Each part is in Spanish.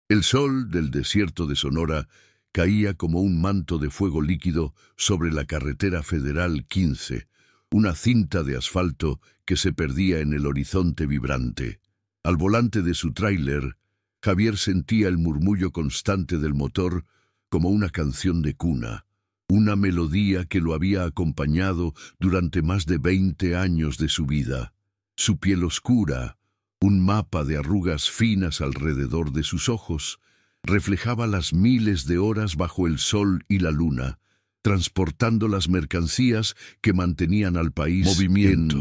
El sol del desierto de Sonora caía como un manto de fuego líquido sobre la carretera federal 15, una cinta de asfalto que se perdía en el horizonte vibrante. Al volante de su tráiler, Javier sentía el murmullo constante del motor como una canción de cuna, una melodía que lo había acompañado durante más de 20 años de su vida. Su piel oscura, un mapa de arrugas finas alrededor de sus ojos, reflejaba las miles de horas bajo el sol y la luna, transportando las mercancías que mantenían al país en movimiento.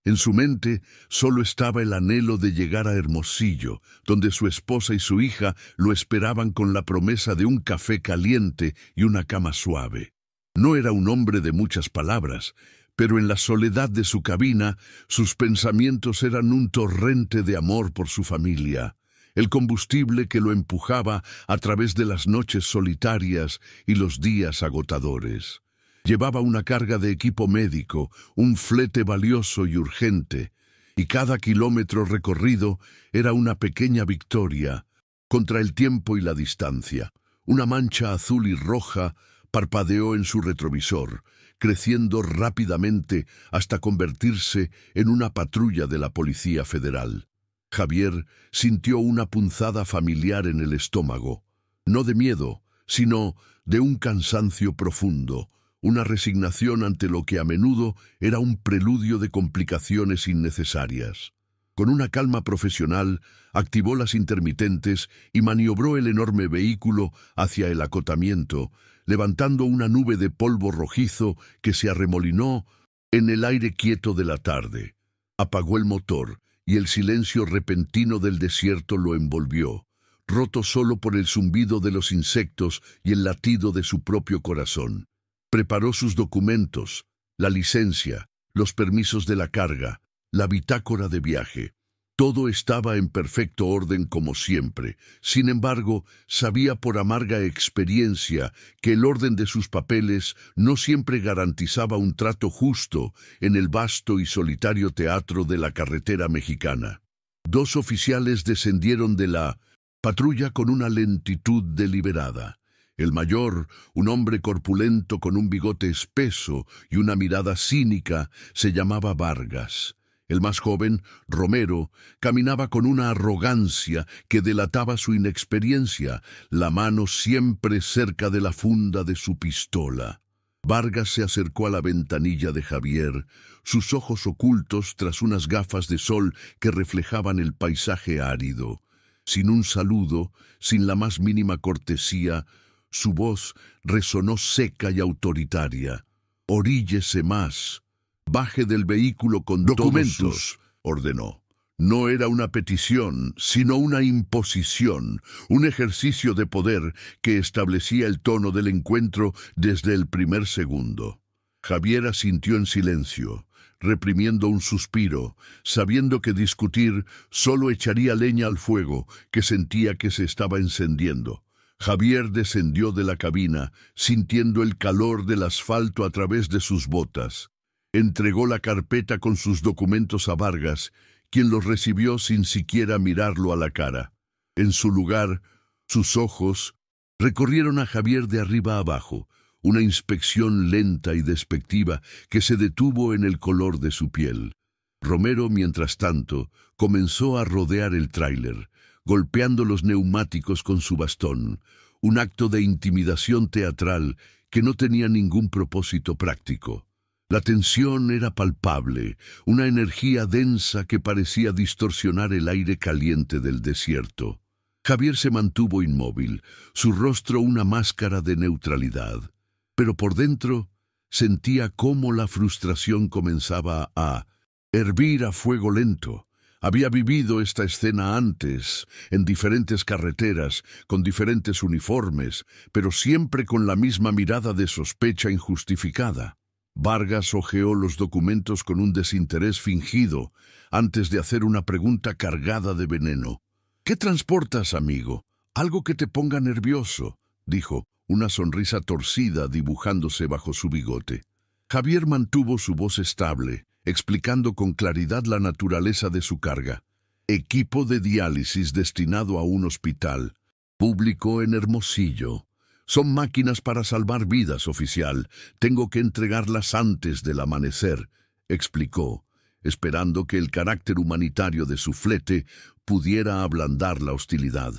En su mente solo estaba el anhelo de llegar a Hermosillo, donde su esposa y su hija lo esperaban con la promesa de un café caliente y una cama suave. No era un hombre de muchas palabras, pero en la soledad de su cabina, sus pensamientos eran un torrente de amor por su familia, el combustible que lo empujaba a través de las noches solitarias y los días agotadores. Llevaba una carga de equipo médico, un flete valioso y urgente, y cada kilómetro recorrido era una pequeña victoria contra el tiempo y la distancia. Una mancha azul y roja parpadeó en su retrovisor, creciendo rápidamente hasta convertirse en una patrulla de la Policía Federal. Javier sintió una punzada familiar en el estómago, no de miedo, sino de un cansancio profundo, una resignación ante lo que a menudo era un preludio de complicaciones innecesarias. Con una calma profesional, activó las intermitentes y maniobró el enorme vehículo hacia el acotamiento, levantando una nube de polvo rojizo que se arremolinó en el aire quieto de la tarde. Apagó el motor y el silencio repentino del desierto lo envolvió, roto solo por el zumbido de los insectos y el latido de su propio corazón. Preparó sus documentos, la licencia, los permisos de la carga, la bitácora de viaje. Todo estaba en perfecto orden como siempre. Sin embargo, sabía por amarga experiencia que el orden de sus papeles no siempre garantizaba un trato justo en el vasto y solitario teatro de la carretera mexicana. 2 oficiales descendieron de la patrulla con una lentitud deliberada. El mayor, un hombre corpulento con un bigote espeso y una mirada cínica, se llamaba Vargas. El más joven, Romero, caminaba con una arrogancia que delataba su inexperiencia, la mano siempre cerca de la funda de su pistola. Vargas se acercó a la ventanilla de Javier, sus ojos ocultos tras unas gafas de sol que reflejaban el paisaje árido. Sin un saludo, sin la más mínima cortesía, su voz resonó seca y autoritaria. «Oríllese más. Baje del vehículo con documentos», ordenó. No era una petición, sino una imposición, un ejercicio de poder que establecía el tono del encuentro desde el primer segundo. Javier asintió en silencio, reprimiendo un suspiro, sabiendo que discutir solo echaría leña al fuego que sentía que se estaba encendiendo. Javier descendió de la cabina, sintiendo el calor del asfalto a través de sus botas. Entregó la carpeta con sus documentos a Vargas, quien los recibió sin siquiera mirarlo a la cara. En su lugar, sus ojos recorrieron a Javier de arriba a abajo, una inspección lenta y despectiva que se detuvo en el color de su piel. Romero, mientras tanto, comenzó a rodear el tráiler, golpeando los neumáticos con su bastón, un acto de intimidación teatral que no tenía ningún propósito práctico. La tensión era palpable, una energía densa que parecía distorsionar el aire caliente del desierto. Javier se mantuvo inmóvil, su rostro una máscara de neutralidad, pero por dentro sentía cómo la frustración comenzaba a hervir a fuego lento. Había vivido esta escena antes, en diferentes carreteras, con diferentes uniformes, pero siempre con la misma mirada de sospecha injustificada. Vargas hojeó los documentos con un desinterés fingido, antes de hacer una pregunta cargada de veneno. «¿Qué transportas, amigo? Algo que te ponga nervioso», dijo, una sonrisa torcida dibujándose bajo su bigote. Javier mantuvo su voz estable, explicando con claridad la naturaleza de su carga. «Equipo de diálisis destinado a un hospital. Público en Hermosillo. Son máquinas para salvar vidas, oficial. Tengo que entregarlas antes del amanecer, explicó, esperando que el carácter humanitario de su flete pudiera ablandar la hostilidad.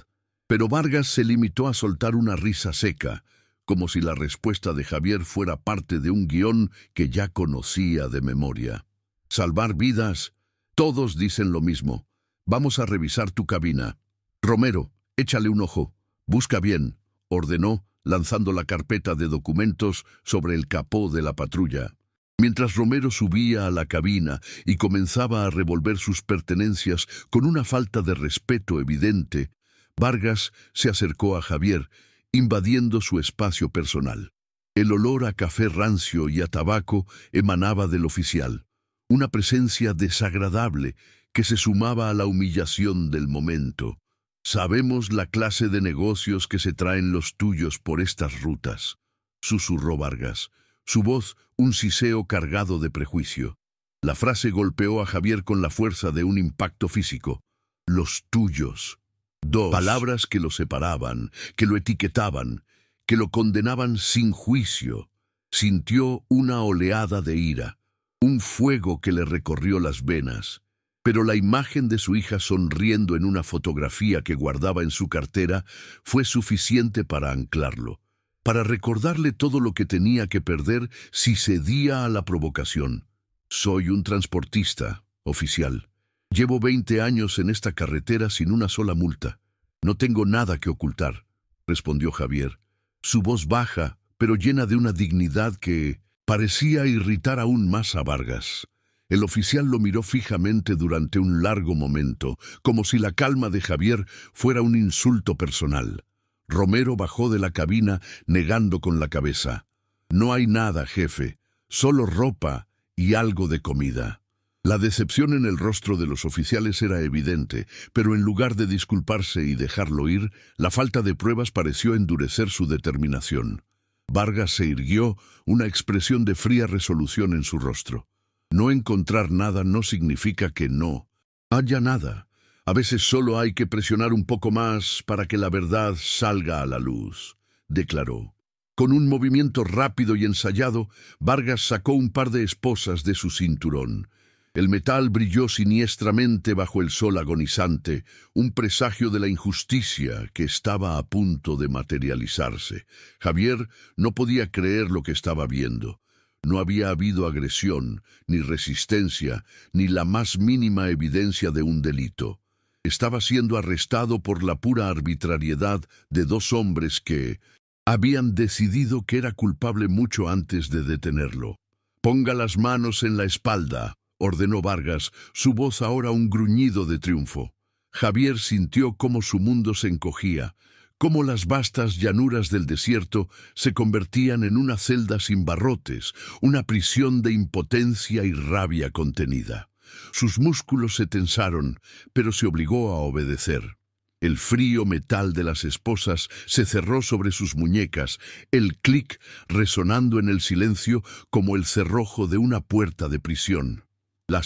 Pero Vargas se limitó a soltar una risa seca, como si la respuesta de Javier fuera parte de un guión que ya conocía de memoria. Salvar vidas. Todos dicen lo mismo. Vamos a revisar tu cabina. Romero, échale un ojo. Busca bien, ordenó, lanzando la carpeta de documentos sobre el capó de la patrulla. Mientras Romero subía a la cabina y comenzaba a revolver sus pertenencias con una falta de respeto evidente, Vargas se acercó a Javier, invadiendo su espacio personal. El olor a café rancio y a tabaco emanaba del oficial, una presencia desagradable que se sumaba a la humillación del momento. «Sabemos la clase de negocios que se traen los tuyos por estas rutas», susurró Vargas, su voz un siseo cargado de prejuicio. La frase golpeó a Javier con la fuerza de un impacto físico. «Los tuyos». Dos palabras que lo separaban, que lo etiquetaban, que lo condenaban sin juicio. Sintió una oleada de ira, un fuego que le recorrió las venas. Pero la imagen de su hija sonriendo en una fotografía que guardaba en su cartera fue suficiente para anclarlo, para recordarle todo lo que tenía que perder si cedía a la provocación. «Soy un transportista, oficial. Llevo 20 años en esta carretera sin una sola multa. No tengo nada que ocultar», respondió Javier, su voz baja, pero llena de una dignidad que parecía irritar aún más a Vargas. El oficial lo miró fijamente durante un largo momento, como si la calma de Javier fuera un insulto personal. Romero bajó de la cabina negando con la cabeza. «No hay nada, jefe, solo ropa y algo de comida». La decepción en el rostro de los oficiales era evidente, pero en lugar de disculparse y dejarlo ir, la falta de pruebas pareció endurecer su determinación. Vargas se irguió, una expresión de fría resolución en su rostro. No encontrar nada no significa que no haya nada. A veces solo hay que presionar un poco más para que la verdad salga a la luz, declaró. Con un movimiento rápido y ensayado, Vargas sacó un par de esposas de su cinturón. El metal brilló siniestramente bajo el sol agonizante, un presagio de la injusticia que estaba a punto de materializarse. Javier no podía creer lo que estaba viendo. No había habido agresión, ni resistencia, ni la más mínima evidencia de un delito. Estaba siendo arrestado por la pura arbitrariedad de dos hombres que habían decidido que era culpable mucho antes de detenerlo. «Ponga las manos en la espalda», ordenó Vargas, su voz ahora un gruñido de triunfo. Javier sintió cómo su mundo se encogía, cómo las vastas llanuras del desierto se convertían en una celda sin barrotes, una prisión de impotencia y rabia contenida. Sus músculos se tensaron, pero se obligó a obedecer. El frío metal de las esposas se cerró sobre sus muñecas, el clic resonando en el silencio como el cerrojo de una puerta de prisión. La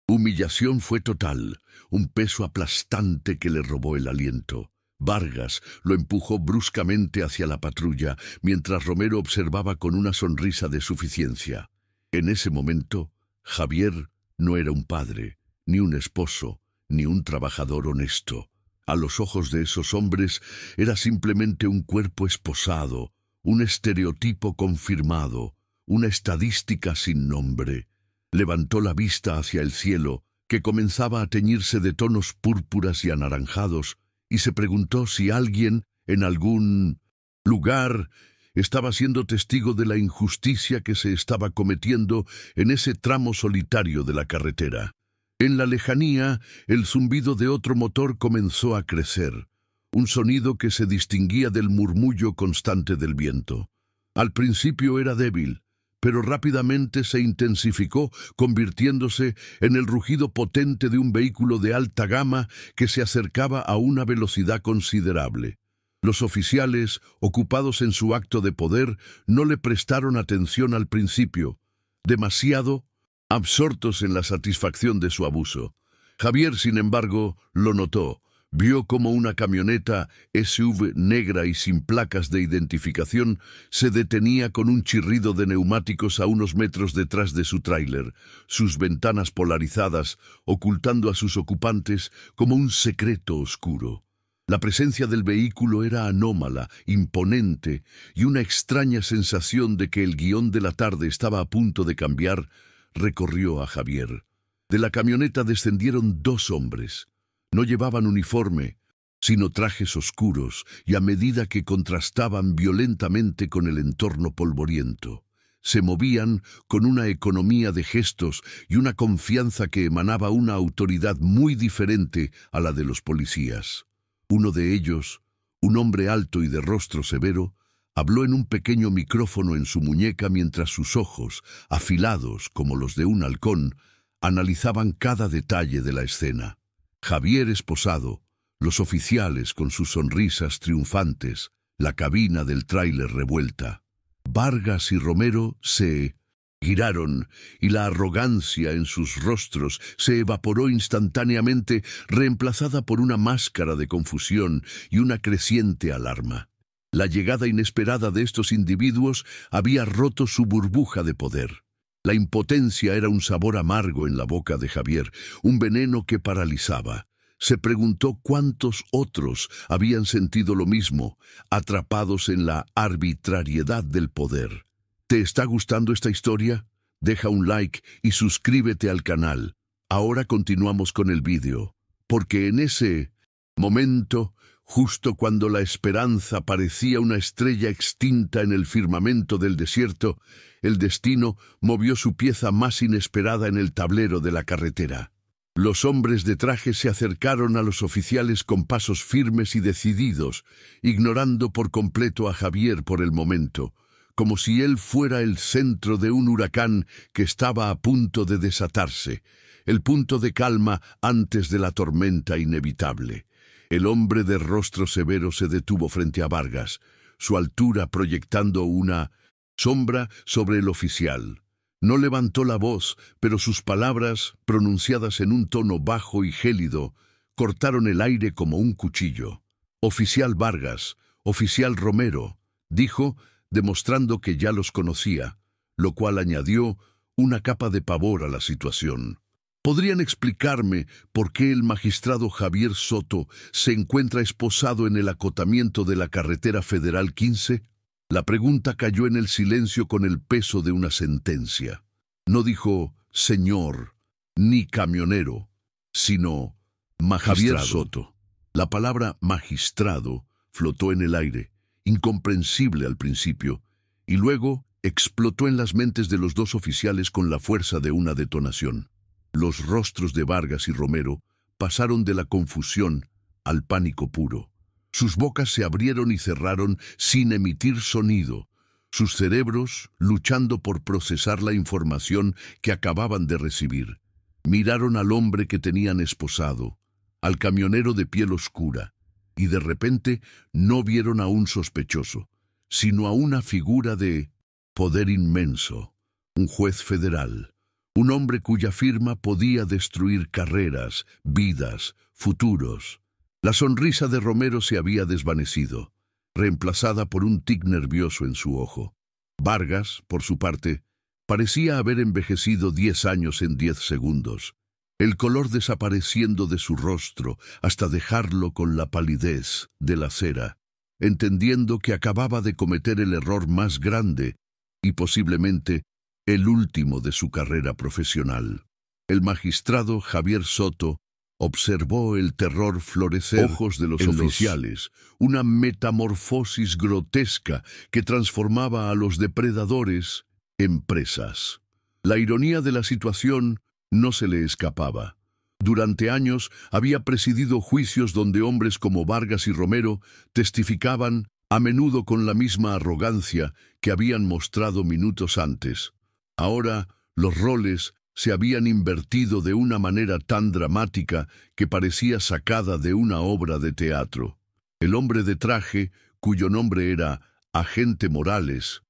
humillación fue total, un peso aplastante que le robó el aliento. Vargas lo empujó bruscamente hacia la patrulla, mientras Romero observaba con una sonrisa de suficiencia. En ese momento, Javier no era un padre, ni un esposo, ni un trabajador honesto. A los ojos de esos hombres era simplemente un cuerpo esposado, un estereotipo confirmado, una estadística sin nombre. Levantó la vista hacia el cielo, que comenzaba a teñirse de tonos púrpuras y anaranjados, y se preguntó si alguien, en algún lugar, estaba siendo testigo de la injusticia que se estaba cometiendo en ese tramo solitario de la carretera. En la lejanía, el zumbido de otro motor comenzó a crecer, un sonido que se distinguía del murmullo constante del viento. Al principio era débil, pero rápidamente se intensificó, convirtiéndose en el rugido potente de un vehículo de alta gama que se acercaba a una velocidad considerable. Los oficiales, ocupados en su acto de poder, no le prestaron atención al principio, demasiado absortos en la satisfacción de su abuso. Javier, sin embargo, lo notó. Vio como una camioneta SUV negra y sin placas de identificación se detenía con un chirrido de neumáticos a unos metros detrás de su tráiler, sus ventanas polarizadas, ocultando a sus ocupantes como un secreto oscuro. La presencia del vehículo era anómala, imponente, y una extraña sensación de que el guión de la tarde estaba a punto de cambiar recorrió a Javier. De la camioneta descendieron 2 hombres. No llevaban uniforme, sino trajes oscuros, y a medida que contrastaban violentamente con el entorno polvoriento, se movían con una economía de gestos y una confianza que emanaba una autoridad muy diferente a la de los policías. Uno de ellos, un hombre alto y de rostro severo, habló en un pequeño micrófono en su muñeca mientras sus ojos, afilados como los de un halcón, analizaban cada detalle de la escena. Javier esposado, los oficiales con sus sonrisas triunfantes, la cabina del tráiler revuelta. Vargas y Romero se giraron y la arrogancia en sus rostros se evaporó instantáneamente, reemplazada por una máscara de confusión y una creciente alarma. La llegada inesperada de estos individuos había roto su burbuja de poder. La impotencia era un sabor amargo en la boca de Javier, un veneno que paralizaba. Se preguntó cuántos otros habían sentido lo mismo, atrapados en la arbitrariedad del poder. ¿Te está gustando esta historia? Deja un like y suscríbete al canal. Ahora continuamos con el vídeo, porque en ese momento, justo cuando la esperanza parecía una estrella extinta en el firmamento del desierto, el destino movió su pieza más inesperada en el tablero de la carretera. Los hombres de traje se acercaron a los oficiales con pasos firmes y decididos, ignorando por completo a Javier por el momento, como si él fuera el centro de un huracán que estaba a punto de desatarse, el punto de calma antes de la tormenta inevitable. El hombre de rostro severo se detuvo frente a Vargas, su altura proyectando una sombra sobre el oficial. No levantó la voz, pero sus palabras, pronunciadas en un tono bajo y gélido, cortaron el aire como un cuchillo. «Oficial Vargas, oficial Romero», dijo, demostrando que ya los conocía, lo cual añadió una capa de pavor a la situación. ¿Podrían explicarme por qué el magistrado Javier Soto se encuentra esposado en el acotamiento de la carretera federal 15? La pregunta cayó en el silencio con el peso de una sentencia. No dijo señor ni camionero, sino magistrado. Javier Soto. La palabra magistrado flotó en el aire, incomprensible al principio, y luego explotó en las mentes de los 2 oficiales con la fuerza de una detonación. Los rostros de Vargas y Romero pasaron de la confusión al pánico puro. Sus bocas se abrieron y cerraron sin emitir sonido, sus cerebros luchando por procesar la información que acababan de recibir. Miraron al hombre que tenían esposado, al camionero de piel oscura, y de repente no vieron a un sospechoso, sino a una figura de poder inmenso, un juez federal, un hombre cuya firma podía destruir carreras, vidas, futuros. La sonrisa de Romero se había desvanecido, reemplazada por un tic nervioso en su ojo. Vargas, por su parte, parecía haber envejecido 10 años en 10 segundos, el color desapareciendo de su rostro hasta dejarlo con la palidez de la cera, entendiendo que acababa de cometer el error más grande y posiblemente el último de su carrera profesional. El magistrado Javier Soto observó el terror florecer ojos de los oficiales, una metamorfosis grotesca que transformaba a los depredadores en presas. La ironía de la situación no se le escapaba. Durante años había presidido juicios donde hombres como Vargas y Romero testificaban, a menudo con la misma arrogancia que habían mostrado minutos antes. Ahora los roles se habían invertido de una manera tan dramática que parecía sacada de una obra de teatro. El hombre de traje, cuyo nombre era Agente Morales,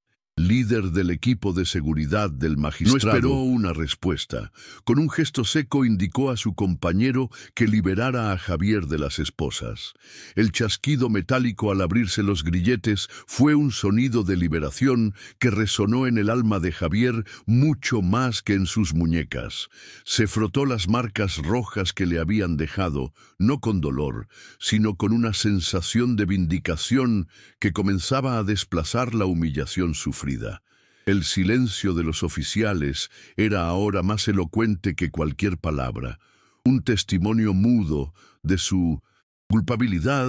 líder del equipo de seguridad del magistrado, no esperó una respuesta. Con un gesto seco indicó a su compañero que liberara a Javier de las esposas. El chasquido metálico al abrirse los grilletes fue un sonido de liberación que resonó en el alma de Javier mucho más que en sus muñecas. Se frotó las marcas rojas que le habían dejado, no con dolor, sino con una sensación de vindicación que comenzaba a desplazar la humillación sufrida. El silencio de los oficiales era ahora más elocuente que cualquier palabra, un testimonio mudo de su culpabilidad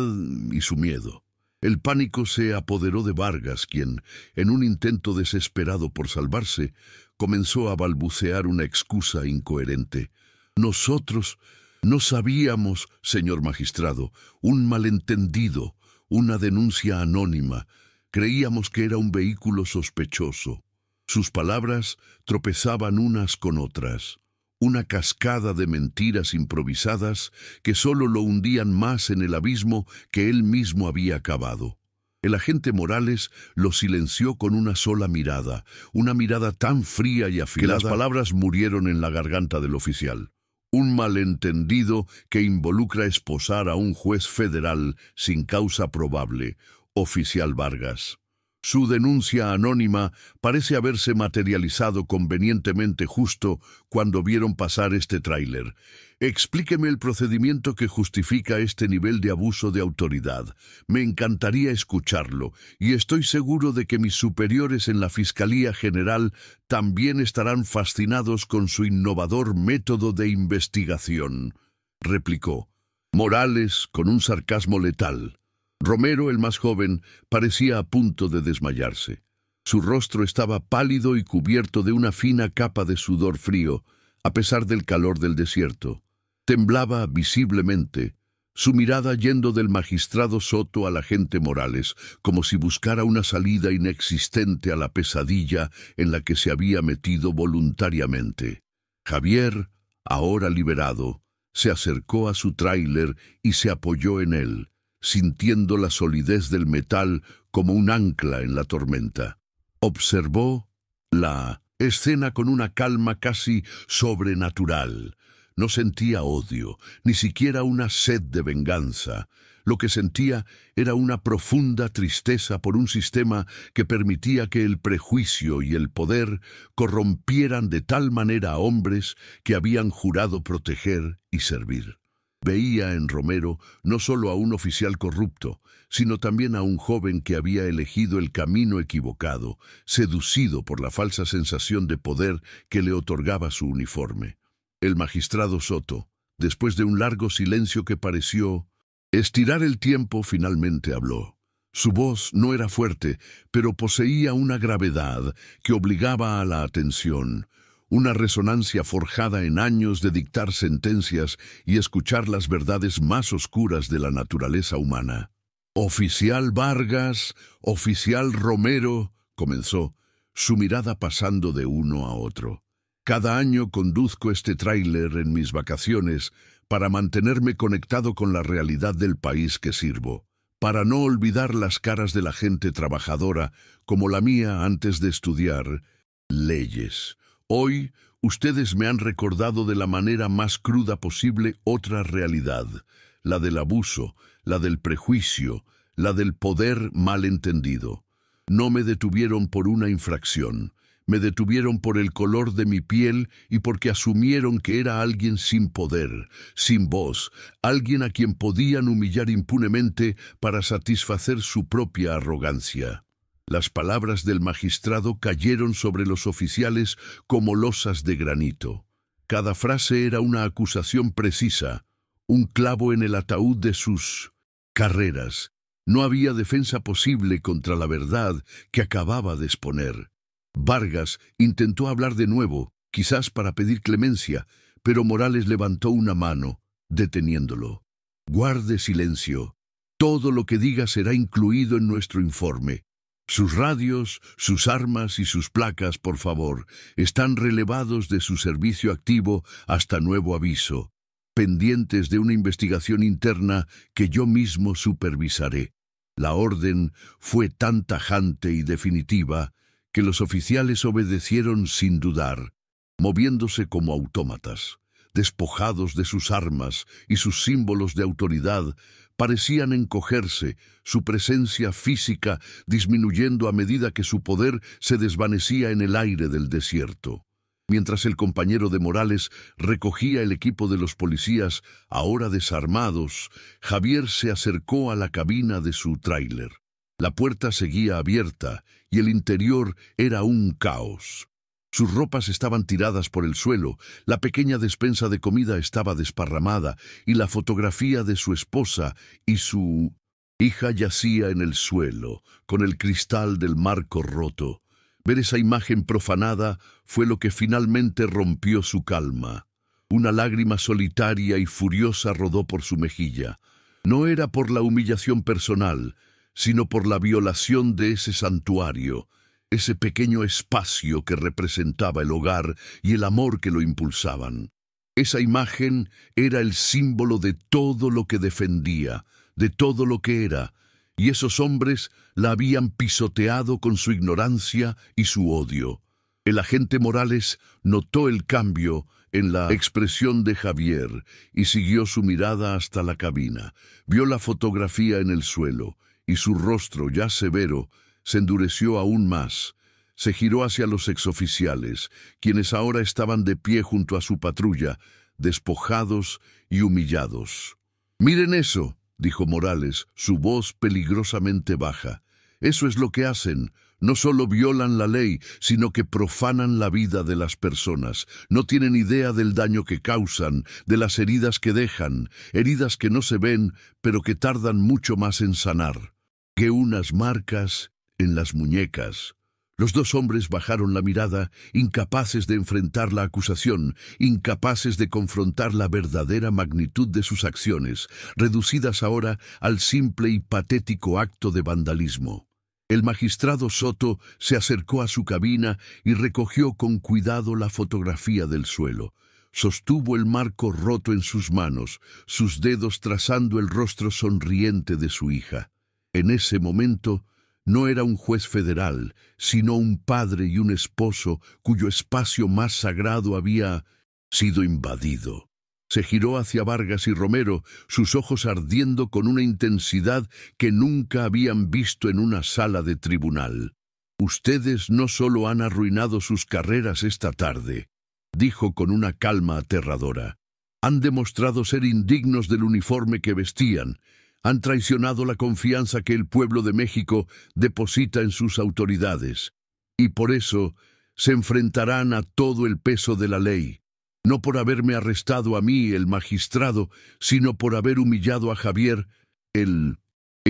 y su miedo. El pánico se apoderó de Vargas, quien, en un intento desesperado por salvarse, comenzó a balbucear una excusa incoherente. Nosotros no sabíamos, señor magistrado, un malentendido, una denuncia anónima. Creíamos que era un vehículo sospechoso. Sus palabras tropezaban unas con otras, una cascada de mentiras improvisadas que solo lo hundían más en el abismo que él mismo había cavado. El agente Morales lo silenció con una sola mirada, una mirada tan fría y afilada que las palabras murieron en la garganta del oficial. Un malentendido que involucra esposar a un juez federal sin causa probable, oficial Vargas. Su denuncia anónima parece haberse materializado convenientemente justo cuando vieron pasar este tráiler. Explíqueme el procedimiento que justifica este nivel de abuso de autoridad. Me encantaría escucharlo, y estoy seguro de que mis superiores en la Fiscalía General también estarán fascinados con su innovador método de investigación, replicó Morales con un sarcasmo letal. Romero, el más joven, parecía a punto de desmayarse. Su rostro estaba pálido y cubierto de una fina capa de sudor frío, a pesar del calor del desierto. Temblaba visiblemente, su mirada yendo del magistrado Soto al agente Morales, como si buscara una salida inexistente a la pesadilla en la que se había metido voluntariamente. Javier, ahora liberado, se acercó a su tráiler y se apoyó en él, sintiendo la solidez del metal como un ancla en la tormenta. Observó la escena con una calma casi sobrenatural. No sentía odio, ni siquiera una sed de venganza. Lo que sentía era una profunda tristeza por un sistema que permitía que el prejuicio y el poder corrompieran de tal manera a hombres que habían jurado proteger y servir. Veía en Romero no solo a un oficial corrupto, sino también a un joven que había elegido el camino equivocado, seducido por la falsa sensación de poder que le otorgaba su uniforme. El magistrado Soto, después de un largo silencio que pareció estirar el tiempo, finalmente habló. Su voz no era fuerte, pero poseía una gravedad que obligaba a la atención, una resonancia forjada en años de dictar sentencias y escuchar las verdades más oscuras de la naturaleza humana. «Oficial Vargas, oficial Romero», comenzó, su mirada pasando de uno a otro. «Cada año conduzco este tráiler en mis vacaciones para mantenerme conectado con la realidad del país que sirvo, para no olvidar las caras de la gente trabajadora como la mía antes de estudiar leyes. Hoy, ustedes me han recordado de la manera más cruda posible otra realidad, la del abuso, la del prejuicio, la del poder mal entendido. No me detuvieron por una infracción, me detuvieron por el color de mi piel y porque asumieron que era alguien sin poder, sin voz, alguien a quien podían humillar impunemente para satisfacer su propia arrogancia». Las palabras del magistrado cayeron sobre los oficiales como losas de granito. Cada frase era una acusación precisa, un clavo en el ataúd de sus carreras. No había defensa posible contra la verdad que acababa de exponer. Vargas intentó hablar de nuevo, quizás para pedir clemencia, pero Morales levantó una mano, deteniéndolo. «Guarde silencio. Todo lo que diga será incluido en nuestro informe. Sus radios, sus armas y sus placas, por favor, están relevados de su servicio activo hasta nuevo aviso, pendientes de una investigación interna que yo mismo supervisaré». La orden fue tan tajante y definitiva que los oficiales obedecieron sin dudar, moviéndose como autómatas. Despojados de sus armas y sus símbolos de autoridad, parecían encogerse, su presencia física disminuyendo a medida que su poder se desvanecía en el aire del desierto. Mientras el compañero de Morales recogía el equipo de los policías, ahora desarmados, Javier se acercó a la cabina de su tráiler. La puerta seguía abierta y el interior era un caos. Sus ropas estaban tiradas por el suelo, la pequeña despensa de comida estaba desparramada y la fotografía de su esposa y su hija yacía en el suelo, con el cristal del marco roto. Ver esa imagen profanada fue lo que finalmente rompió su calma. Una lágrima solitaria y furiosa rodó por su mejilla. No era por la humillación personal, sino por la violación de ese santuario, ese pequeño espacio que representaba el hogar y el amor que lo impulsaban. Esa imagen era el símbolo de todo lo que defendía, de todo lo que era, y esos hombres la habían pisoteado con su ignorancia y su odio. El agente Morales notó el cambio en la expresión de Javier y siguió su mirada hasta la cabina. Vio la fotografía en el suelo y su rostro, ya severo, se endureció aún más. Se giró hacia los exoficiales, quienes ahora estaban de pie junto a su patrulla, despojados y humillados. «Miren eso», dijo Morales, su voz peligrosamente baja. «Eso es lo que hacen. No solo violan la ley, sino que profanan la vida de las personas. No tienen idea del daño que causan, de las heridas que dejan, heridas que no se ven, pero que tardan mucho más en sanar que unas marcas en las muñecas». Los dos hombres bajaron la mirada, incapaces de enfrentar la acusación, incapaces de confrontar la verdadera magnitud de sus acciones, reducidas ahora al simple y patético acto de vandalismo. El magistrado Soto se acercó a su cabina y recogió con cuidado la fotografía del suelo. Sostuvo el marco roto en sus manos, sus dedos trazando el rostro sonriente de su hija. En ese momento, no era un juez federal, sino un padre y un esposo cuyo espacio más sagrado había sido invadido. Se giró hacia Vargas y Romero, sus ojos ardiendo con una intensidad que nunca habían visto en una sala de tribunal. «Ustedes no solo han arruinado sus carreras esta tarde», dijo con una calma aterradora. «Han demostrado ser indignos del uniforme que vestían. Han traicionado la confianza que el pueblo de México deposita en sus autoridades, y por eso se enfrentarán a todo el peso de la ley, no por haberme arrestado a mí, el magistrado, sino por haber humillado a Javier, el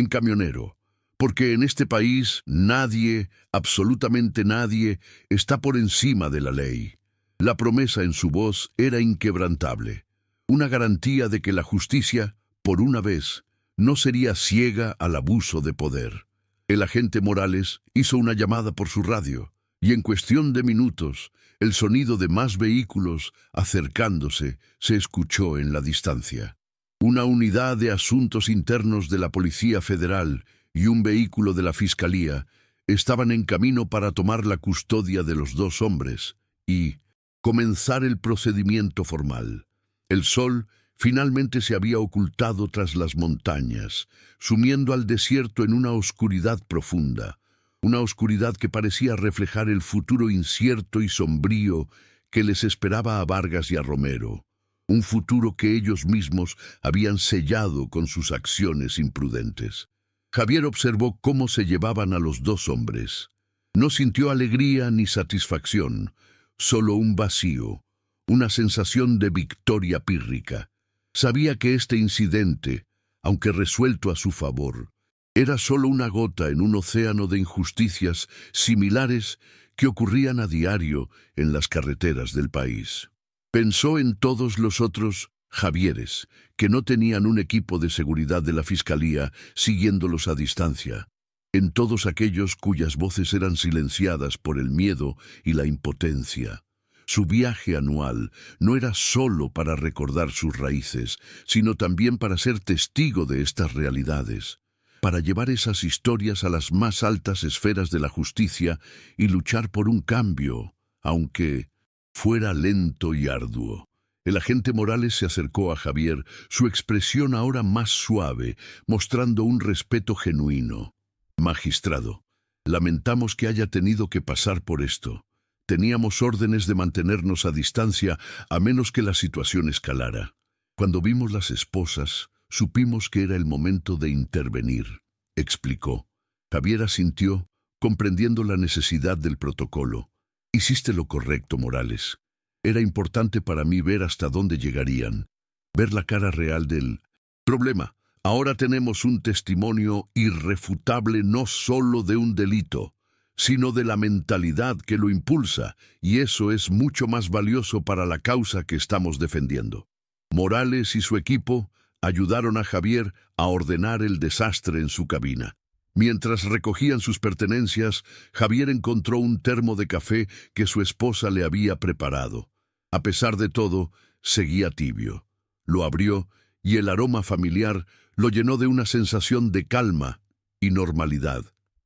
camionero, porque en este país nadie, absolutamente nadie, está por encima de la ley». La promesa en su voz era inquebrantable, una garantía de que la justicia, por una vez, no sería ciega al abuso de poder. El agente Morales hizo una llamada por su radio, y en cuestión de minutos, el sonido de más vehículos acercándose se escuchó en la distancia. Una unidad de asuntos internos de la Policía Federal y un vehículo de la Fiscalía estaban en camino para tomar la custodia de los dos hombres y comenzar el procedimiento formal. El sol finalmente se había ocultado tras las montañas, sumiendo al desierto en una oscuridad profunda, una oscuridad que parecía reflejar el futuro incierto y sombrío que les esperaba a Vargas y a Romero, un futuro que ellos mismos habían sellado con sus acciones imprudentes. Javier observó cómo se llevaban a los dos hombres. No sintió alegría ni satisfacción, solo un vacío, una sensación de victoria pírrica. Sabía que este incidente, aunque resuelto a su favor, era solo una gota en un océano de injusticias similares que ocurrían a diario en las carreteras del país. Pensó en todos los otros Javieres, que no tenían un equipo de seguridad de la Fiscalía siguiéndolos a distancia, en todos aquellos cuyas voces eran silenciadas por el miedo y la impotencia. Su viaje anual no era solo para recordar sus raíces, sino también para ser testigo de estas realidades. para llevar esas historias a las más altas esferas de la justicia y luchar por un cambio, aunque fuera lento y arduo. El agente Morales se acercó a Javier, su expresión ahora más suave, mostrando un respeto genuino. Magistrado, lamentamos que haya tenido que pasar por esto. Teníamos órdenes de mantenernos a distancia a menos que la situación escalara. Cuando vimos las esposas, supimos que era el momento de intervenir, explicó. Javier asintió, comprendiendo la necesidad del protocolo. Hiciste lo correcto, Morales. Era importante para mí ver hasta dónde llegarían, ver la cara real del problema. Ahora tenemos un testimonio irrefutable no solo de un delito, sino de la mentalidad que lo impulsa, y eso es mucho más valioso para la causa que estamos defendiendo. Morales y su equipo ayudaron a Javier a ordenar el desastre en su cabina. Mientras recogían sus pertenencias, Javier encontró un termo de café que su esposa le había preparado. A pesar de todo, seguía tibio. Lo abrió y el aroma familiar lo llenó de una sensación de calma y normalidad.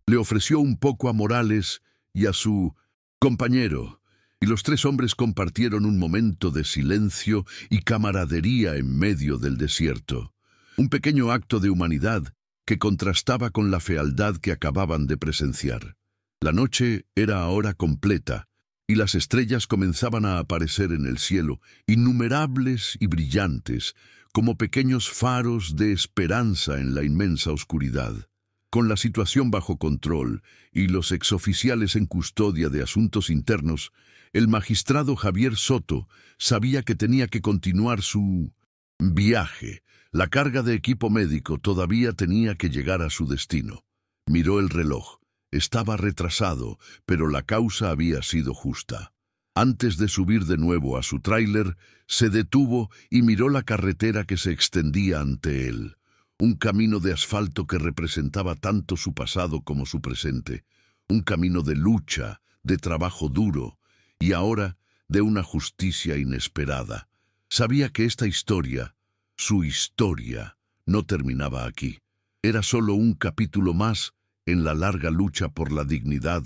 Le ofreció un poco a Morales y a su compañero, y los tres hombres compartieron un momento de silencio y camaradería en medio del desierto. Un pequeño acto de humanidad que contrastaba con la fealdad que acababan de presenciar. La noche era ahora completa, y las estrellas comenzaban a aparecer en el cielo, innumerables y brillantes, como pequeños faros de esperanza en la inmensa oscuridad. Con la situación bajo control y los exoficiales en custodia de asuntos internos, el magistrado Javier Soto sabía que tenía que continuar su viaje. La carga de equipo médico todavía tenía que llegar a su destino. Miró el reloj. Estaba retrasado, pero la causa había sido justa. Antes de subir de nuevo a su tráiler, se detuvo y miró la carretera que se extendía ante él. Un camino de asfalto que representaba tanto su pasado como su presente. Un camino de lucha, de trabajo duro, y ahora de una justicia inesperada. Sabía que esta historia, su historia, no terminaba aquí. Era solo un capítulo más en la larga lucha por la dignidad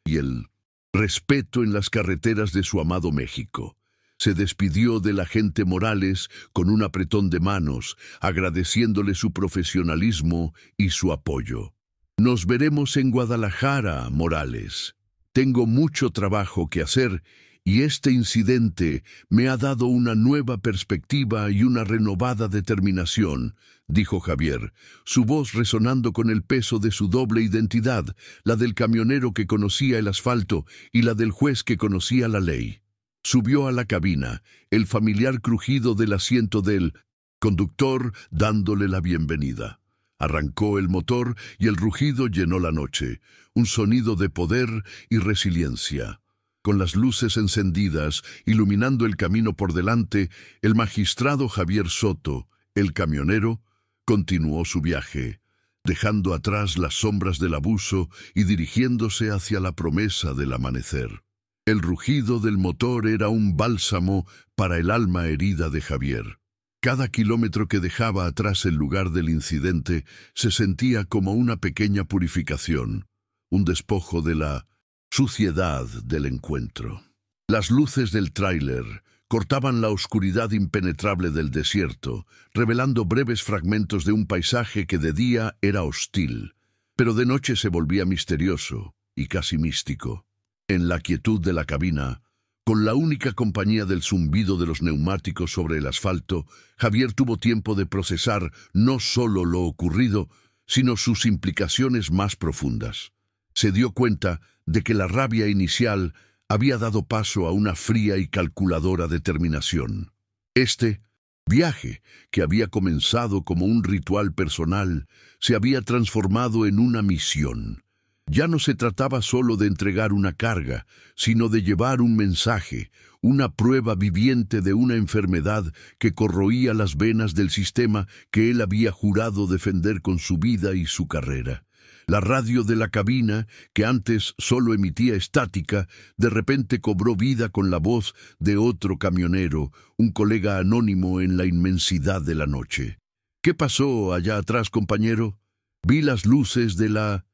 y el respeto en las carreteras de su amado México. Se despidió del agente Morales con un apretón de manos, agradeciéndole su profesionalismo y su apoyo. Nos veremos en Guadalajara, Morales. Tengo mucho trabajo que hacer y este incidente me ha dado una nueva perspectiva y una renovada determinación, dijo Javier, su voz resonando con el peso de su doble identidad, la del camionero que conocía el asfalto y la del juez que conocía la ley. Subió a la cabina, el familiar crujido del asiento del conductor dándole la bienvenida. Arrancó el motor y el rugido llenó la noche, un sonido de poder y resiliencia. Con las luces encendidas, iluminando el camino por delante, el magistrado Javier Soto, el camionero, continuó su viaje, dejando atrás las sombras del abuso y dirigiéndose hacia la promesa del amanecer. El rugido del motor era un bálsamo para el alma herida de Javier. Cada kilómetro que dejaba atrás el lugar del incidente se sentía como una pequeña purificación, un despojo de la suciedad del encuentro. Las luces del tráiler cortaban la oscuridad impenetrable del desierto, revelando breves fragmentos de un paisaje que de día era hostil, pero de noche se volvía misterioso y casi místico. En la quietud de la cabina, con la única compañía del zumbido de los neumáticos sobre el asfalto, Javier tuvo tiempo de procesar no solo lo ocurrido, sino sus implicaciones más profundas. Se dio cuenta de que la rabia inicial había dado paso a una fría y calculadora determinación. Este viaje, que había comenzado como un ritual personal, se había transformado en una misión. Ya no se trataba solo de entregar una carga, sino de llevar un mensaje, una prueba viviente de una enfermedad que corroía las venas del sistema que él había jurado defender con su vida y su carrera. La radio de la cabina, que antes solo emitía estática, de repente cobró vida con la voz de otro camionero, un colega anónimo en la inmensidad de la noche. «¿Qué pasó allá atrás, compañero?», Vi las luces de la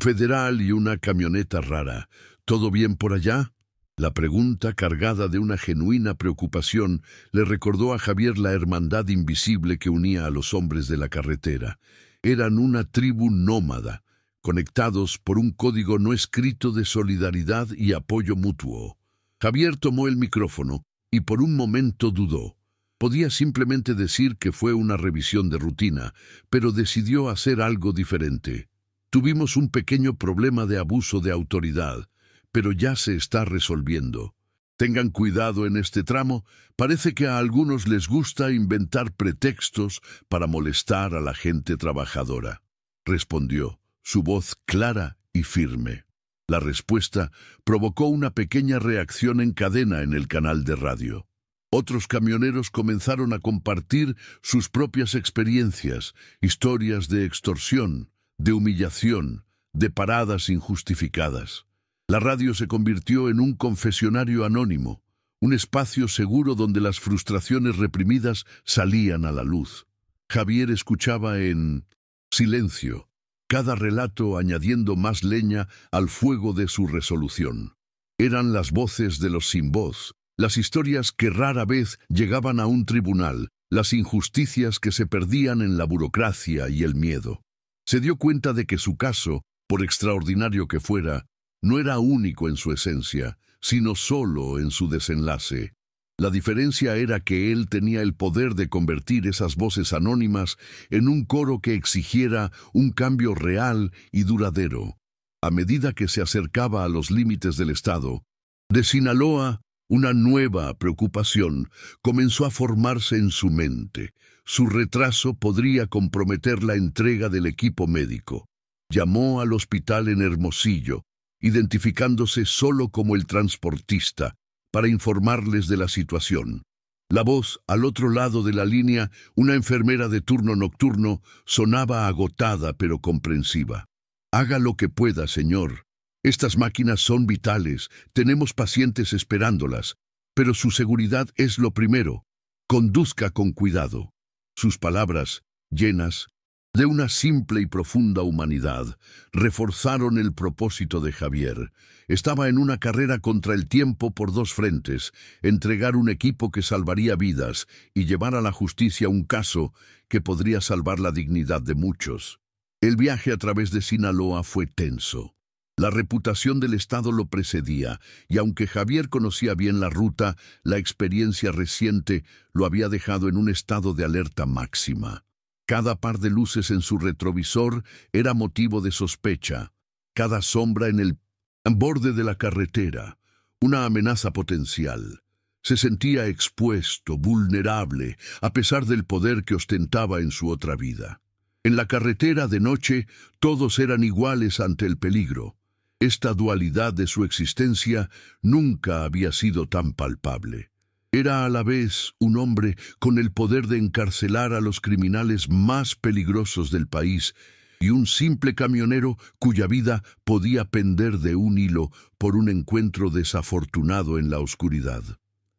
Federal y una camioneta rara. ¿Todo bien por allá? La pregunta, cargada de una genuina preocupación, le recordó a Javier la hermandad invisible que unía a los hombres de la carretera. Eran una tribu nómada, conectados por un código no escrito de solidaridad y apoyo mutuo. Javier tomó el micrófono y por un momento dudó. Podía simplemente decir que fue una revisión de rutina, pero decidió hacer algo diferente. Tuvimos un pequeño problema de abuso de autoridad, pero ya se está resolviendo. Tengan cuidado en este tramo, parece que a algunos les gusta inventar pretextos para molestar a la gente trabajadora, respondió, su voz clara y firme. La respuesta provocó una pequeña reacción en cadena en el canal de radio. Otros camioneros comenzaron a compartir sus propias experiencias, historias de extorsión, de humillación, de paradas injustificadas. La radio se convirtió en un confesionario anónimo, un espacio seguro donde las frustraciones reprimidas salían a la luz. Javier escuchaba en silencio, cada relato añadiendo más leña al fuego de su resolución. Eran las voces de los sin voz, las historias que rara vez llegaban a un tribunal, las injusticias que se perdían en la burocracia y el miedo. Se dio cuenta de que su caso, por extraordinario que fuera, no era único en su esencia, sino solo en su desenlace. La diferencia era que él tenía el poder de convertir esas voces anónimas en un coro que exigiera un cambio real y duradero. A medida que se acercaba a los límites del Estado, de Sinaloa, una nueva preocupación comenzó a formarse en su mente. Su retraso podría comprometer la entrega del equipo médico. Llamó al hospital en Hermosillo, identificándose solo como el transportista, para informarles de la situación. La voz, al otro lado de la línea, una enfermera de turno nocturno, sonaba agotada pero comprensiva. «Haga lo que pueda, señor. Estas máquinas son vitales, tenemos pacientes esperándolas, pero su seguridad es lo primero. Conduzca con cuidado». Sus palabras, llenas de una simple y profunda humanidad, reforzaron el propósito de Javier. Estaba en una carrera contra el tiempo por dos frentes: entregar un equipo que salvaría vidas y llevar a la justicia un caso que podría salvar la dignidad de muchos. El viaje a través de Sinaloa fue tenso. La reputación del Estado lo precedía, y aunque Javier conocía bien la ruta, la experiencia reciente lo había dejado en un estado de alerta máxima. Cada par de luces en su retrovisor era motivo de sospecha. Cada sombra en el borde de la carretera, una amenaza potencial. Se sentía expuesto, vulnerable, a pesar del poder que ostentaba en su otra vida. En la carretera de noche, todos eran iguales ante el peligro. Esta dualidad de su existencia nunca había sido tan palpable. Era a la vez un hombre con el poder de encarcelar a los criminales más peligrosos del país y un simple camionero cuya vida podía pender de un hilo por un encuentro desafortunado en la oscuridad.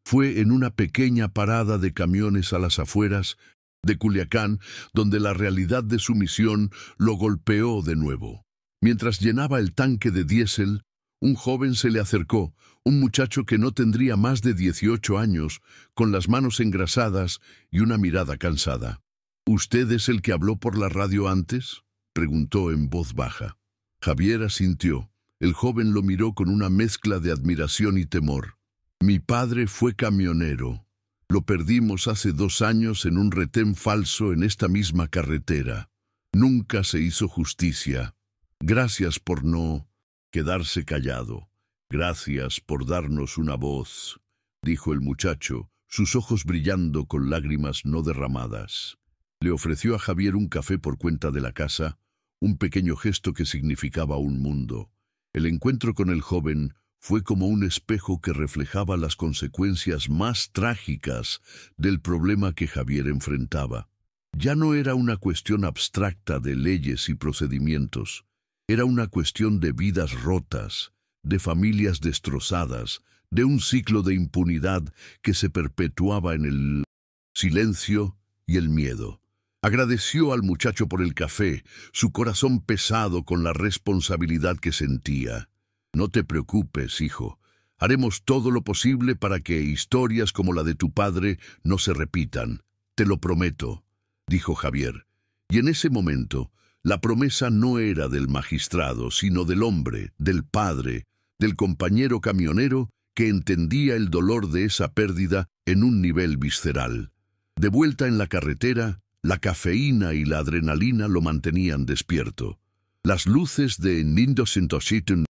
Fue en una pequeña parada de camiones a las afueras de Culiacán donde la realidad de su misión lo golpeó de nuevo. Mientras llenaba el tanque de diésel, un joven se le acercó, un muchacho que no tendría más de 18 años, con las manos engrasadas y una mirada cansada. «¿Usted es el que habló por la radio antes?», preguntó en voz baja. Javier asintió. El joven lo miró con una mezcla de admiración y temor. «Mi padre fue camionero. Lo perdimos hace 2 años en un retén falso en esta misma carretera. Nunca se hizo justicia. Gracias por no quedarse callado. Gracias por darnos una voz», dijo el muchacho, sus ojos brillando con lágrimas no derramadas. Le ofreció a Javier un café por cuenta de la casa, un pequeño gesto que significaba un mundo. El encuentro con el joven fue como un espejo que reflejaba las consecuencias más trágicas del problema que Javier enfrentaba. Ya no era una cuestión abstracta de leyes y procedimientos. Era una cuestión de vidas rotas, de familias destrozadas, de un ciclo de impunidad que se perpetuaba en el silencio y el miedo. Agradeció al muchacho por el café, su corazón pesado con la responsabilidad que sentía. «No te preocupes, hijo. Haremos todo lo posible para que historias como la de tu padre no se repitan. Te lo prometo», dijo Javier. Y en ese momento, la promesa no era del magistrado, sino del hombre, del padre, del compañero camionero que entendía el dolor de esa pérdida en un nivel visceral. De vuelta en la carretera, la cafeína y la adrenalina lo mantenían despierto. Las luces de Nindosintoshitun,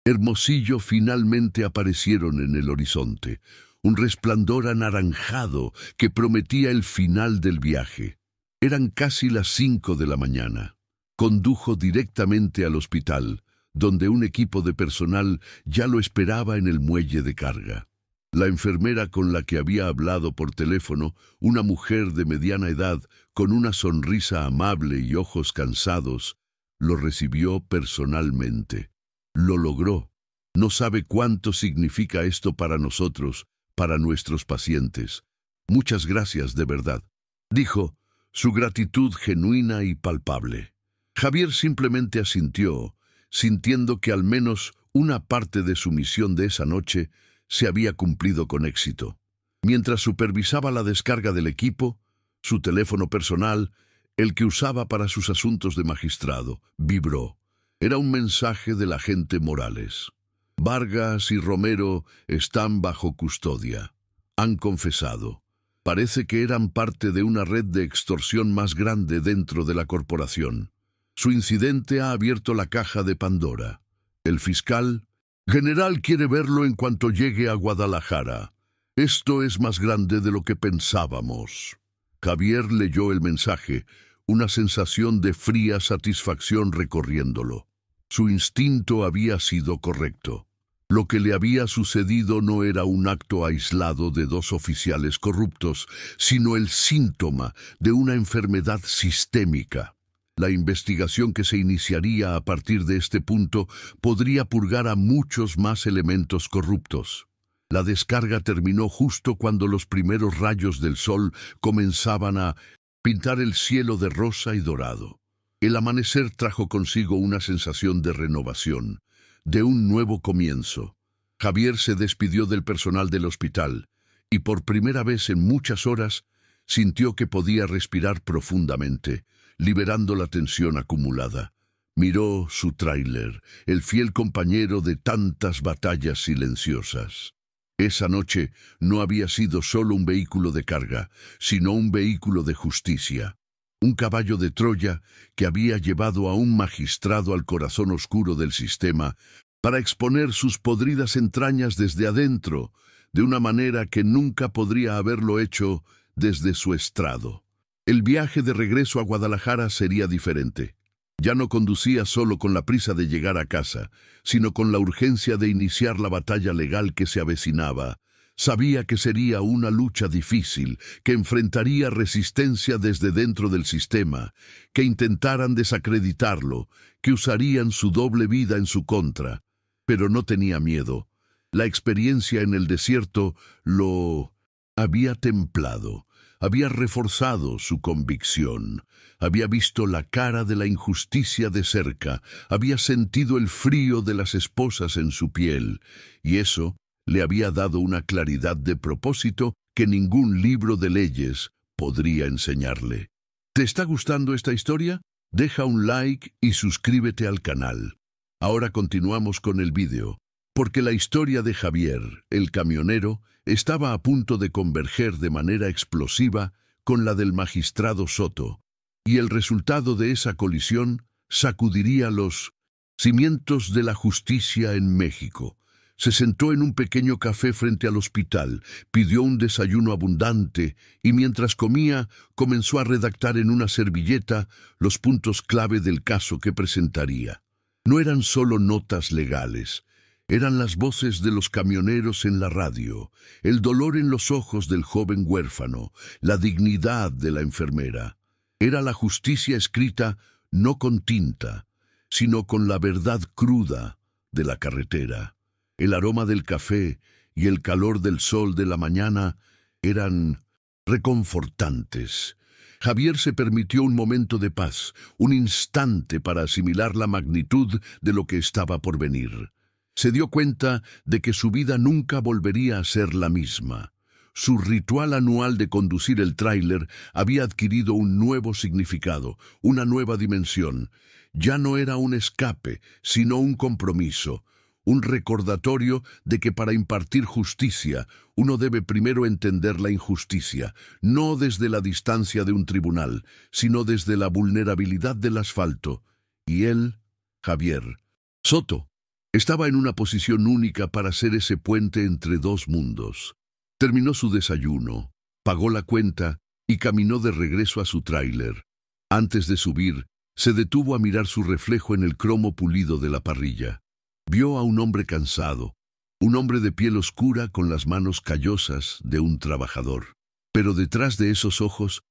Hermosillo, finalmente aparecieron en el horizonte, un resplandor anaranjado que prometía el final del viaje. Eran casi las 5 de la mañana. Condujo directamente al hospital, donde un equipo de personal ya lo esperaba en el muelle de carga. La enfermera con la que había hablado por teléfono, una mujer de mediana edad, con una sonrisa amable y ojos cansados, lo recibió personalmente. Lo logró. No sabe cuánto significa esto para nosotros, para nuestros pacientes. Muchas gracias de verdad, dijo, su gratitud genuina y palpable. Javier simplemente asintió, sintiendo que al menos una parte de su misión de esa noche se había cumplido con éxito. Mientras supervisaba la descarga del equipo, su teléfono personal, el que usaba para sus asuntos de magistrado, vibró. Era un mensaje del agente Morales. «Vargas y Romero están bajo custodia. Han confesado. Parece que eran parte de una red de extorsión más grande dentro de la corporación. Su incidente ha abierto la caja de Pandora. El fiscal general quiere verlo en cuanto llegue a Guadalajara. Esto es más grande de lo que pensábamos». Javier leyó el mensaje, una sensación de fría satisfacción recorriéndolo. Su instinto había sido correcto. Lo que le había sucedido no era un acto aislado de dos oficiales corruptos, sino el síntoma de una enfermedad sistémica. La investigación que se iniciaría a partir de este punto podría purgar a muchos más elementos corruptos. La descarga terminó justo cuando los primeros rayos del sol comenzaban a pintar el cielo de rosa y dorado. El amanecer trajo consigo una sensación de renovación, de un nuevo comienzo. Javier se despidió del personal del hospital y por primera vez en muchas horas sintió que podía respirar profundamente, liberando la tensión acumulada. Miró su tráiler, el fiel compañero de tantas batallas silenciosas. Esa noche no había sido solo un vehículo de carga, sino un vehículo de justicia. Un caballo de Troya que había llevado a un magistrado al corazón oscuro del sistema para exponer sus podridas entrañas desde adentro, de una manera que nunca podría haberlo hecho desde su estrado. El viaje de regreso a Guadalajara sería diferente. Ya no conducía solo con la prisa de llegar a casa, sino con la urgencia de iniciar la batalla legal que se avecinaba. Sabía que sería una lucha difícil, que enfrentaría resistencia desde dentro del sistema, que intentaran desacreditarlo, que usarían su doble vida en su contra. Pero no tenía miedo. La experiencia en el desierto lo había templado, había reforzado su convicción. Había visto la cara de la injusticia de cerca, había sentido el frío de las esposas en su piel, y eso le había dado una claridad de propósito que ningún libro de leyes podría enseñarle. ¿Te está gustando esta historia? Deja un like y suscríbete al canal. Ahora continuamos con el vídeo, porque la historia de Javier, el camionero, estaba a punto de converger de manera explosiva con la del magistrado Soto, y el resultado de esa colisión sacudiría los cimientos de la justicia en México. Se sentó en un pequeño café frente al hospital, pidió un desayuno abundante y mientras comía comenzó a redactar en una servilleta los puntos clave del caso que presentaría. No eran solo notas legales, eran las voces de los camioneros en la radio, el dolor en los ojos del joven huérfano, la dignidad de la enfermera. Era la justicia escrita no con tinta, sino con la verdad cruda de la carretera. El aroma del café y el calor del sol de la mañana eran reconfortantes. Javier se permitió un momento de paz, un instante para asimilar la magnitud de lo que estaba por venir. Se dio cuenta de que su vida nunca volvería a ser la misma. Su ritual anual de conducir el tráiler había adquirido un nuevo significado, una nueva dimensión. Ya no era un escape, sino un compromiso, un recordatorio de que para impartir justicia, uno debe primero entender la injusticia, no desde la distancia de un tribunal, sino desde la vulnerabilidad del asfalto. Y él, Javier Soto, estaba en una posición única para ser ese puente entre dos mundos. Terminó su desayuno, pagó la cuenta y caminó de regreso a su tráiler. Antes de subir, se detuvo a mirar su reflejo en el cromo pulido de la parrilla. Vio a un hombre cansado, un hombre de piel oscura con las manos callosas de un trabajador. Pero detrás de esos ojos,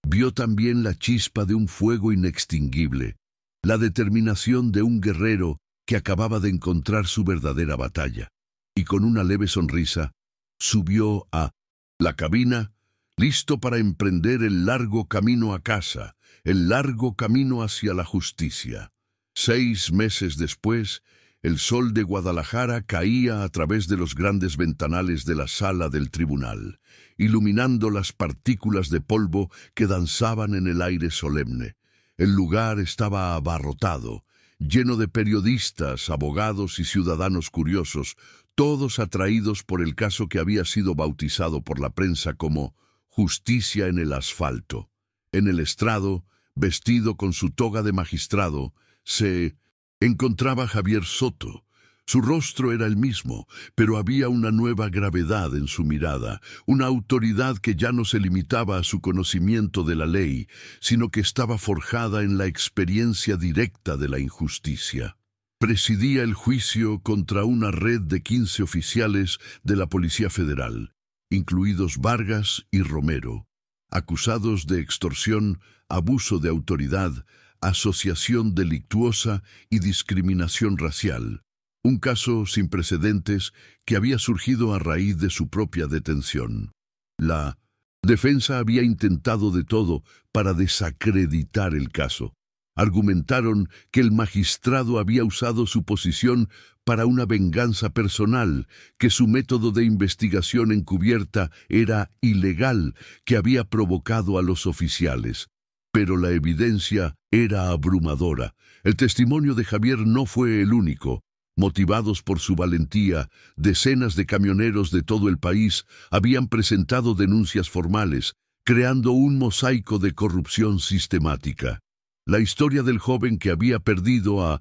vio también la chispa de un fuego inextinguible, la determinación de un guerrero que acababa de encontrar su verdadera batalla. Y con una leve sonrisa, subió a la cabina, listo para emprender el largo camino a casa, el largo camino hacia la justicia. 6 meses después, el sol de Guadalajara caía a través de los grandes ventanales de la sala del tribunal, iluminando las partículas de polvo que danzaban en el aire solemne. El lugar estaba abarrotado, lleno de periodistas, abogados y ciudadanos curiosos, todos atraídos por el caso que había sido bautizado por la prensa como Justicia en el asfalto. En el estrado, vestido con su toga de magistrado, se encontraba Javier Soto. Su rostro era el mismo, pero había una nueva gravedad en su mirada, una autoridad que ya no se limitaba a su conocimiento de la ley, sino que estaba forjada en la experiencia directa de la injusticia. Presidía el juicio contra una red de 15 oficiales de la Policía Federal, incluidos Vargas y Romero, acusados de extorsión, abuso de autoridad, asociación delictuosa y discriminación racial. Un caso sin precedentes que había surgido a raíz de su propia detención. La defensa había intentado de todo para desacreditar el caso. Argumentaron que el magistrado había usado su posición para una venganza personal, que su método de investigación encubierta era ilegal, que había provocado a los oficiales. Pero la evidencia era abrumadora. El testimonio de Javier no fue el único. Motivados por su valentía, decenas de camioneros de todo el país habían presentado denuncias formales, creando un mosaico de corrupción sistemática. La historia del joven que había perdido a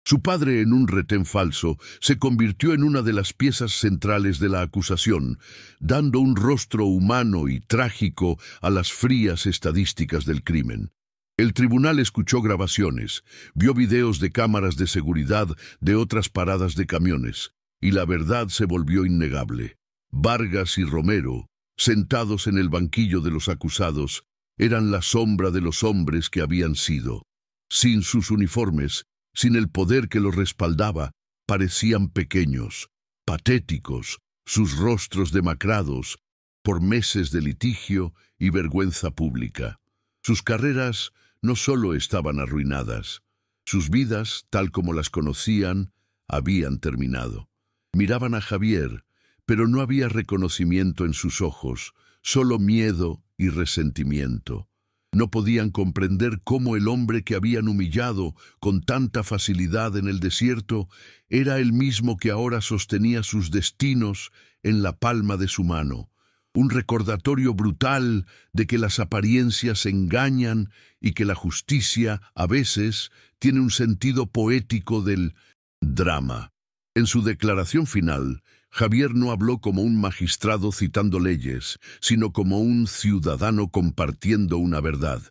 su padre en un retén falso se convirtió en una de las piezas centrales de la acusación, dando un rostro humano y trágico a las frías estadísticas del crimen. El tribunal escuchó grabaciones, vio videos de cámaras de seguridad de otras paradas de camiones, y la verdad se volvió innegable. Vargas y Romero, sentados en el banquillo de los acusados, eran la sombra de los hombres que habían sido. Sin sus uniformes, sin el poder que los respaldaba, parecían pequeños, patéticos, sus rostros demacrados, por meses de litigio y vergüenza pública. Sus carreras no solo estaban arruinadas, sus vidas, tal como las conocían, habían terminado. Miraban a Javier, pero no había reconocimiento en sus ojos, solo miedo y resentimiento. No podían comprender cómo el hombre que habían humillado con tanta facilidad en el desierto era el mismo que ahora sostenía sus destinos en la palma de su mano. Un recordatorio brutal de que las apariencias engañan y que la justicia, a veces, tiene un sentido poético del drama. En su declaración final, Javier no habló como un magistrado citando leyes, sino como un ciudadano compartiendo una verdad.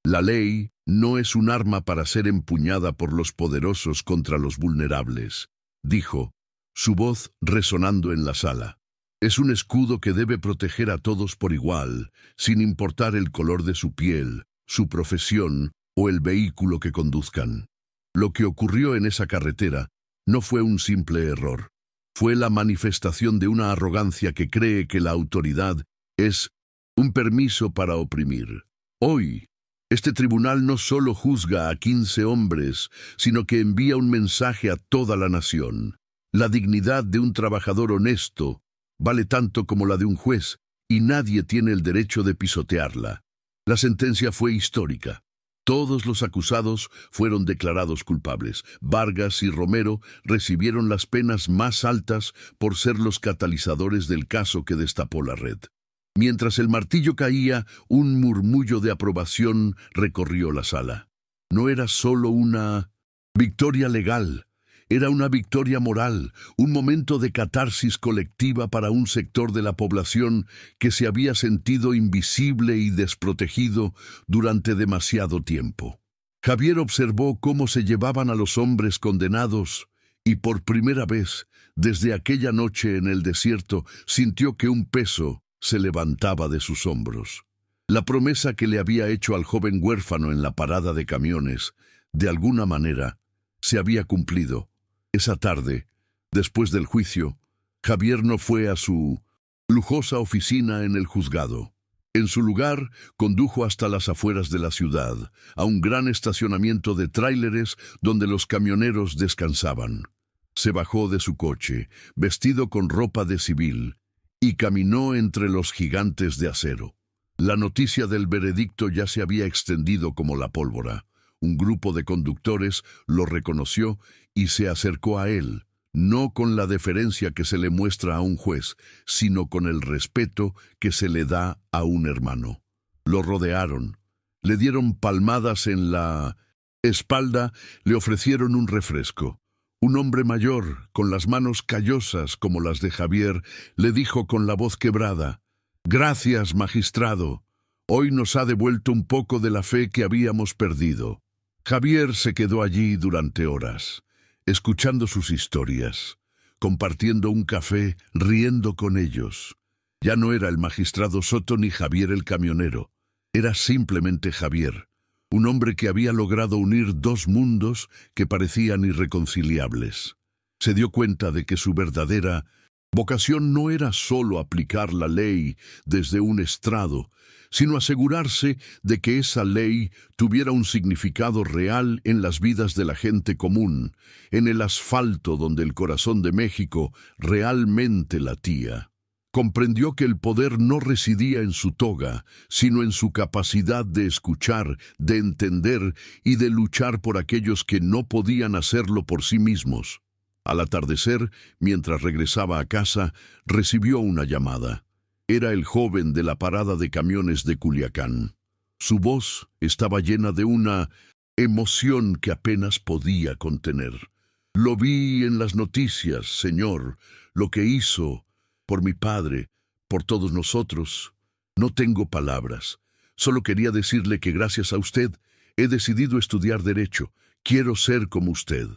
La ley no es un arma para ser empuñada por los poderosos contra los vulnerables, dijo, su voz resonando en la sala. Es un escudo que debe proteger a todos por igual, sin importar el color de su piel, su profesión o el vehículo que conduzcan. Lo que ocurrió en esa carretera no fue un simple error. Fue la manifestación de una arrogancia que cree que la autoridad es un permiso para oprimir. Hoy, este tribunal no solo juzga a 15 hombres, sino que envía un mensaje a toda la nación. La dignidad de un trabajador honesto vale tanto como la de un juez, y nadie tiene el derecho de pisotearla. La sentencia fue histórica. Todos los acusados fueron declarados culpables. Vargas y Romero recibieron las penas más altas por ser los catalizadores del caso que destapó la red. Mientras el martillo caía, un murmullo de aprobación recorrió la sala. No era solo una victoria legal, era una victoria moral, un momento de catarsis colectiva para un sector de la población que se había sentido invisible y desprotegido durante demasiado tiempo. Javier observó cómo se llevaban a los hombres condenados y por primera vez, desde aquella noche en el desierto, sintió que un peso se levantaba de sus hombros. La promesa que le había hecho al joven huérfano en la parada de camiones, de alguna manera, se había cumplido. Esa tarde, después del juicio, Javier no fue a su lujosa oficina en el juzgado. En su lugar, condujo hasta las afueras de la ciudad, a un gran estacionamiento de tráileres donde los camioneros descansaban. Se bajó de su coche, vestido con ropa de civil, y caminó entre los gigantes de acero. La noticia del veredicto ya se había extendido como la pólvora. Un grupo de conductores lo reconoció y se acercó a él, no con la deferencia que se le muestra a un juez, sino con el respeto que se le da a un hermano. Lo rodearon, le dieron palmadas en la espalda, le ofrecieron un refresco. Un hombre mayor, con las manos callosas como las de Javier, le dijo con la voz quebrada: «Gracias, magistrado. Hoy nos ha devuelto un poco de la fe que habíamos perdido». Javier se quedó allí durante horas, escuchando sus historias, compartiendo un café, riendo con ellos. Ya no era el magistrado Soto ni Javier el camionero, era simplemente Javier, un hombre que había logrado unir dos mundos que parecían irreconciliables. Se dio cuenta de que su verdadera vocación no era solo aplicar la ley desde un estrado, sino asegurarse de que esa ley tuviera un significado real en las vidas de la gente común, en el asfalto donde el corazón de México realmente latía. Comprendió que el poder no residía en su toga, sino en su capacidad de escuchar, de entender y de luchar por aquellos que no podían hacerlo por sí mismos. Al atardecer, mientras regresaba a casa, recibió una llamada. Era el joven de la parada de camiones de Culiacán. Su voz estaba llena de una emoción que apenas podía contener. «Lo vi en las noticias, señor, lo que hizo por mi padre, por todos nosotros. No tengo palabras. Solo quería decirle que gracias a usted he decidido estudiar Derecho. Quiero ser como usted».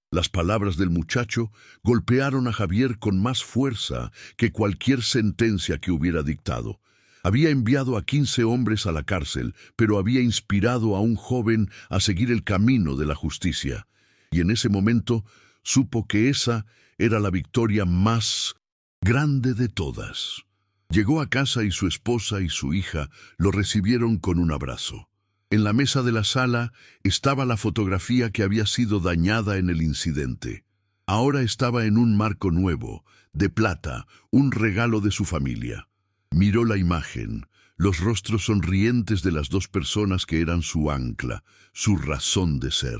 Las palabras del muchacho golpearon a Javier con más fuerza que cualquier sentencia que hubiera dictado. Había enviado a 15 hombres a la cárcel, pero había inspirado a un joven a seguir el camino de la justicia. Y en ese momento supo que esa era la victoria más grande de todas. Llegó a casa y su esposa y su hija lo recibieron con un abrazo. En la mesa de la sala estaba la fotografía que había sido dañada en el incidente. Ahora estaba en un marco nuevo, de plata, un regalo de su familia. Miró la imagen, los rostros sonrientes de las dos personas que eran su ancla, su razón de ser.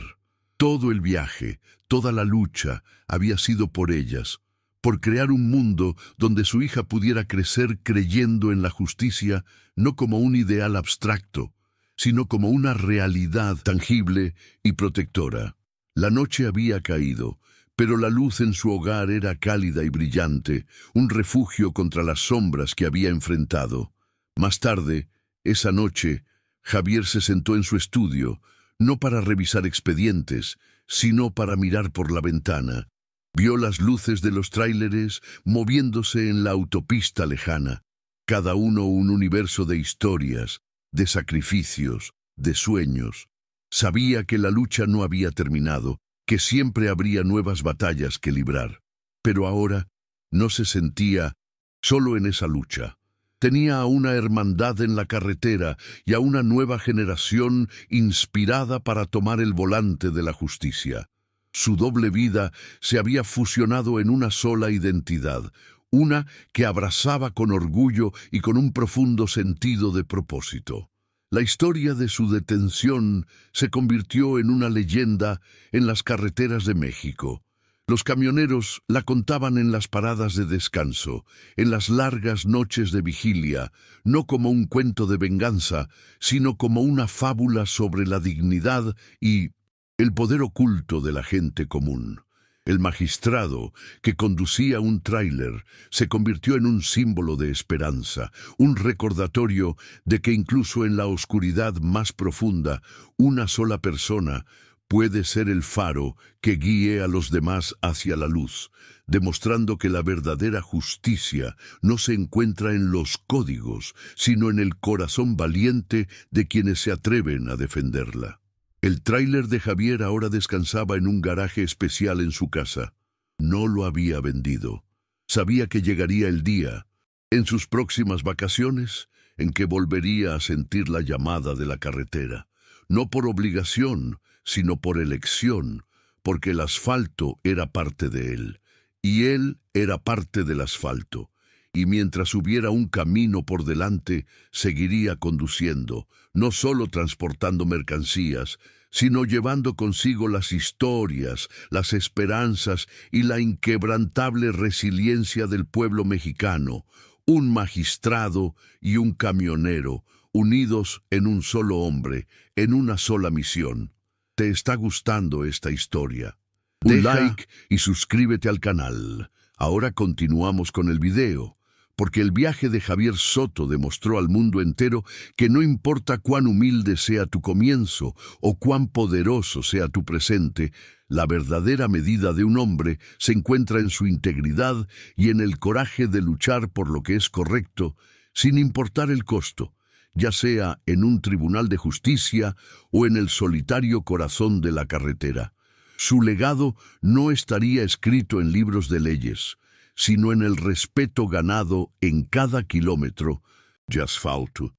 Todo el viaje, toda la lucha había sido por ellas, por crear un mundo donde su hija pudiera crecer creyendo en la justicia no como un ideal abstracto, sino como una realidad tangible y protectora. La noche había caído, pero la luz en su hogar era cálida y brillante, un refugio contra las sombras que había enfrentado. Más tarde, esa noche, Javier se sentó en su estudio, no para revisar expedientes, sino para mirar por la ventana. Vio las luces de los tráileres moviéndose en la autopista lejana, cada uno un universo de historias, de sacrificios, de sueños. Sabía que la lucha no había terminado, que siempre habría nuevas batallas que librar. Pero ahora no se sentía solo en esa lucha. Tenía a una hermandad en la carretera y a una nueva generación inspirada para tomar el volante de la justicia. Su doble vida se había fusionado en una sola identidad, una que abrazaba con orgullo y con un profundo sentido de propósito. La historia de su detención se convirtió en una leyenda en las carreteras de México. Los camioneros la contaban en las paradas de descanso, en las largas noches de vigilia, no como un cuento de venganza, sino como una fábula sobre la dignidad y el poder oculto de la gente común. El magistrado, que conducía un tráiler, se convirtió en un símbolo de esperanza, un recordatorio de que incluso en la oscuridad más profunda, una sola persona puede ser el faro que guíe a los demás hacia la luz, demostrando que la verdadera justicia no se encuentra en los códigos, sino en el corazón valiente de quienes se atreven a defenderla. El tráiler de Javier ahora descansaba en un garaje especial en su casa. No lo había vendido. Sabía que llegaría el día, en sus próximas vacaciones, en que volvería a sentir la llamada de la carretera. No por obligación, sino por elección, porque el asfalto era parte de él, y él era parte del asfalto. Y mientras hubiera un camino por delante, seguiría conduciendo, no solo transportando mercancías, sino llevando consigo las historias, las esperanzas y la inquebrantable resiliencia del pueblo mexicano, un magistrado y un camionero, unidos en un solo hombre, en una sola misión. ¿Te está gustando esta historia? Deja un like y suscríbete al canal. Ahora continuamos con el video, porque el viaje de Javier Soto demostró al mundo entero que no importa cuán humilde sea tu comienzo o cuán poderoso sea tu presente, la verdadera medida de un hombre se encuentra en su integridad y en el coraje de luchar por lo que es correcto, sin importar el costo, ya sea en un tribunal de justicia o en el solitario corazón de la carretera. Su legado no estaría escrito en libros de leyes, sino en el respeto ganado en cada kilómetro de asfalto.